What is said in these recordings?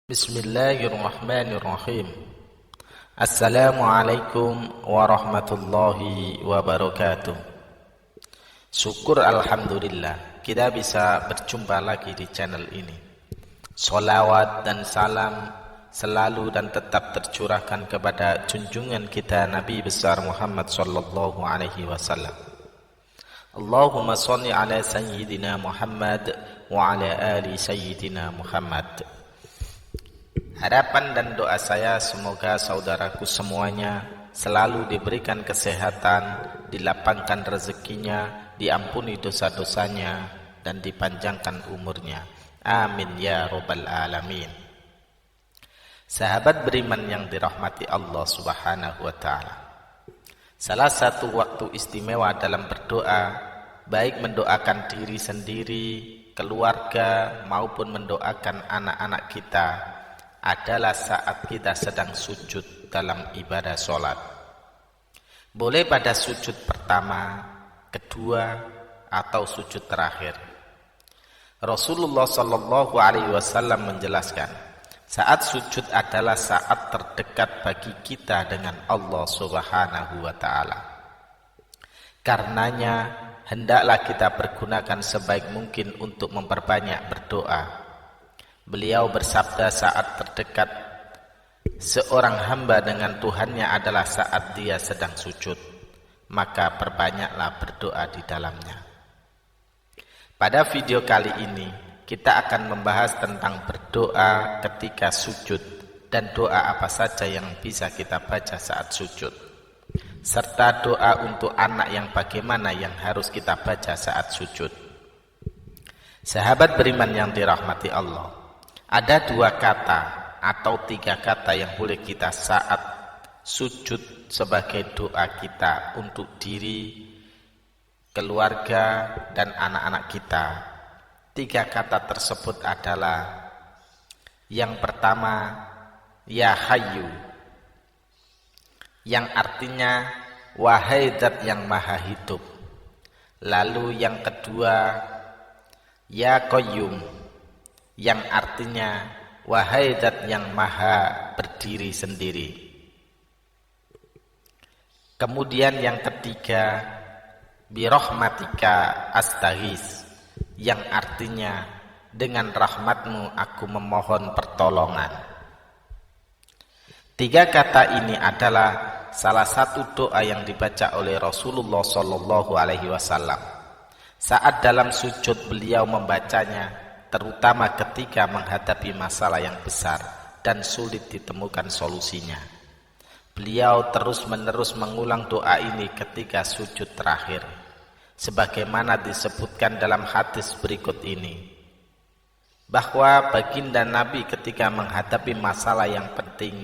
Bismillahirrahmanirrahim. Assalamualaikum warahmatullahi wabarakatuh. Syukur alhamdulillah kita bisa berjumpa lagi di channel ini. Sholawat dan salam selalu dan tetap tercurahkan kepada junjungan kita Nabi besar Muhammad sallallahu alaihi wasallam. Allahumma shalli ala sayyidina Muhammad wa ala ali sayyidina Muhammad. Harapan dan doa saya semoga saudaraku semuanya selalu diberikan kesehatan, dilapangkan rezekinya, diampuni dosa-dosanya, dan dipanjangkan umurnya. Amin ya rabbal alamin. Sahabat beriman yang dirahmati Allah subhanahu wa ta'ala, salah satu waktu istimewa dalam berdoa, baik mendoakan diri sendiri, keluarga, maupun mendoakan anak-anak kita, adalah saat kita sedang sujud dalam ibadah sholat. Boleh pada sujud pertama, kedua, atau sujud terakhir. Rasulullah sallallahu alaihi wasallam menjelaskan, saat sujud adalah saat terdekat bagi kita dengan Allah subhanahu wa ta'ala. Karenanya, hendaklah kita pergunakan sebaik mungkin untuk memperbanyak berdoa. Beliau bersabda saat terdekat seorang hamba dengan Tuhannya adalah saat dia sedang sujud, maka perbanyaklah berdoa di dalamnya. Pada video kali ini kita akan membahas tentang berdoa ketika sujud dan doa apa saja yang bisa kita baca saat sujud, serta doa untuk anak yang bagaimana yang harus kita baca saat sujud. Sahabat beriman yang dirahmati Allah, ada dua kata atau tiga kata yang boleh kita saat sujud sebagai doa kita untuk diri, keluarga, dan anak-anak kita. Tiga kata tersebut adalah, yang pertama, Ya Hayyu, yang artinya wahai Zat yang maha hidup. Lalu yang kedua, Ya Qayyum, yang artinya wahai Zat yang maha berdiri sendiri. Kemudian yang ketiga, birahmatika astaghis, yang artinya dengan rahmatmu aku memohon pertolongan. Tiga kata ini adalah salah satu doa yang dibaca oleh Rasulullah sallallahu alaihi wasallam saat dalam sujud. Beliau membacanya terutama ketika menghadapi masalah yang besar dan sulit ditemukan solusinya. Beliau terus-menerus mengulang doa ini ketika sujud terakhir, sebagaimana disebutkan dalam hadis berikut ini, bahwa baginda Nabi ketika menghadapi masalah yang penting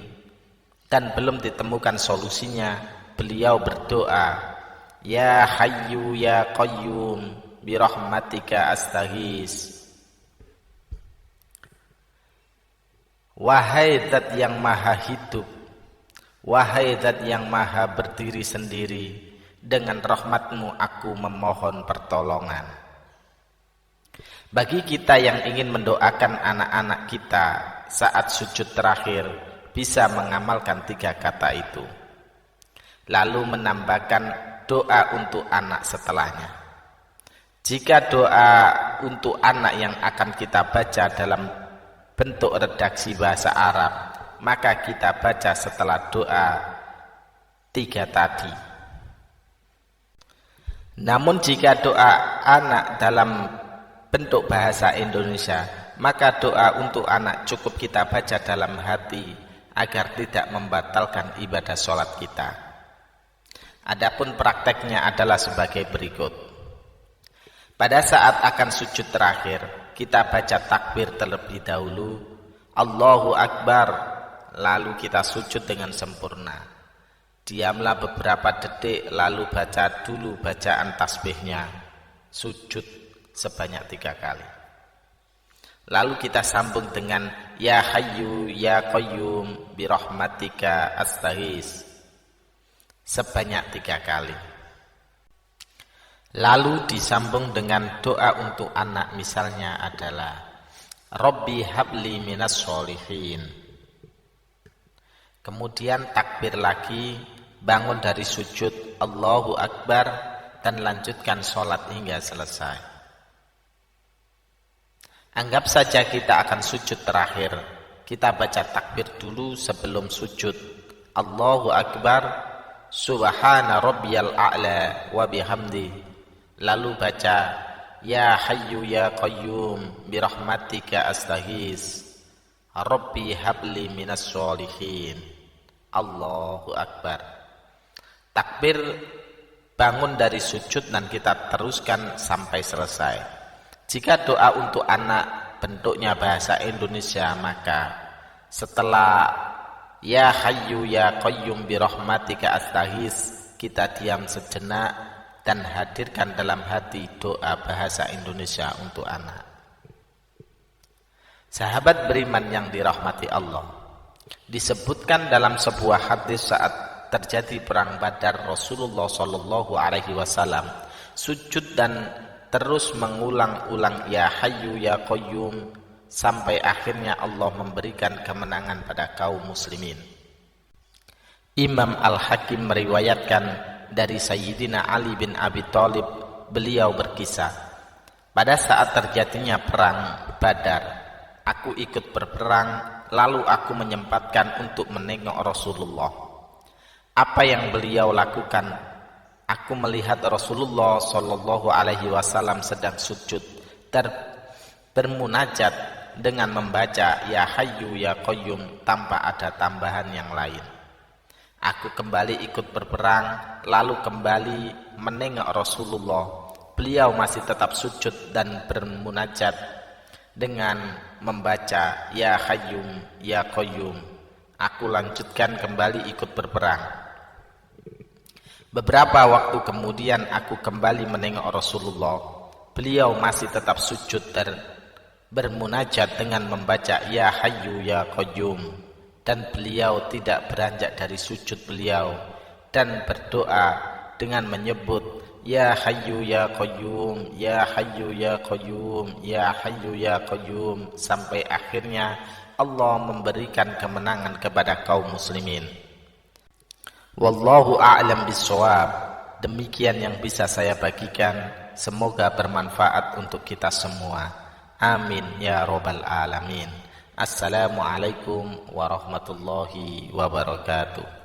dan belum ditemukan solusinya, beliau berdoa, Ya Hayyu Ya Qayyum birahmatika astaghis, wahai Zat yang maha hidup, wahai Zat yang maha berdiri sendiri, dengan rahmatmu aku memohon pertolongan. Bagi kita yang ingin mendoakan anak-anak kita saat sujud terakhir, bisa mengamalkan tiga kata itu, lalu menambahkan doa untuk anak setelahnya. Jika doa untuk anak yang akan kita baca dalam bentuk redaksi bahasa Arab, maka kita baca setelah doa tiga tadi. Namun jika doa anak dalam bentuk bahasa Indonesia, maka doa untuk anak cukup kita baca dalam hati agar tidak membatalkan ibadah sholat kita. Adapun prakteknya adalah sebagai berikut. Pada saat akan sujud terakhir, kita baca takbir terlebih dahulu, Allahu Akbar, lalu kita sujud dengan sempurna. Diamlah beberapa detik, lalu baca dulu bacaan tasbihnya, sujud sebanyak 3 kali. Lalu kita sambung dengan Ya Hayyu Ya Qayyum birahmatika astaghis sebanyak 3 kali. Lalu disambung dengan doa untuk anak, misalnya adalah Rabbi habli minas sholihin. Kemudian takbir lagi, bangun dari sujud, Allahu Akbar, dan lanjutkan sholat hingga selesai. Anggap saja kita akan sujud terakhir. Kita baca takbir dulu sebelum sujud. Allahu Akbar, subhana rabbiyal a'la wa bihamdi. Lalu baca, ya hayyu ya qayyum birahmatika astaghis. Rabbi habli minas sholihin. Allahu Akbar. Takbir, bangun dari sujud, dan kita teruskan sampai selesai. Jika doa untuk anak bentuknya bahasa Indonesia, maka setelah ya hayyu ya qayyum birahmatika astaghis, kita diam sejenak dan hadirkan dalam hati doa bahasa Indonesia untuk anak. Sahabat beriman yang dirahmati Allah, disebutkan dalam sebuah hadis saat terjadi perang Badar, Rasulullah Shallallahu Alaihi Wasallam sujud dan terus mengulang-ulang ya hayyu ya qayyum sampai akhirnya Allah memberikan kemenangan pada kaum muslimin. Imam Al-Hakim meriwayatkan dari Sayyidina Ali bin Abi Thalib, beliau berkisah, pada saat terjadinya perang Badar, aku ikut berperang, lalu aku menyempatkan untuk menengok Rasulullah. Apa yang beliau lakukan? Aku melihat Rasulullah Shallallahu Alaihi Wasallam sedang sujud bermunajat dengan membaca ya hayyu ya qayyum tanpa ada tambahan yang lain. Aku kembali ikut berperang, lalu kembali menengok Rasulullah. Beliau masih tetap sujud dan bermunajat dengan membaca ya hayyum ya qayyum. Aku lanjutkan kembali ikut berperang. Beberapa waktu kemudian aku kembali menengok Rasulullah. Beliau masih tetap sujud dan bermunajat dengan membaca ya hayyu ya qayyum, dan beliau tidak beranjak dari sujud beliau dan berdoa dengan menyebut ya hayyu ya qayyum, ya hayyu ya qayyum, ya hayyu ya qayyum, sampai akhirnya Allah memberikan kemenangan kepada kaum muslimin. Wallahu a'lam bissawab. Demikian yang bisa saya bagikan, semoga bermanfaat untuk kita semua. Amin ya rabbal alamin. Assalamualaikum warahmatullahi wabarakatuh.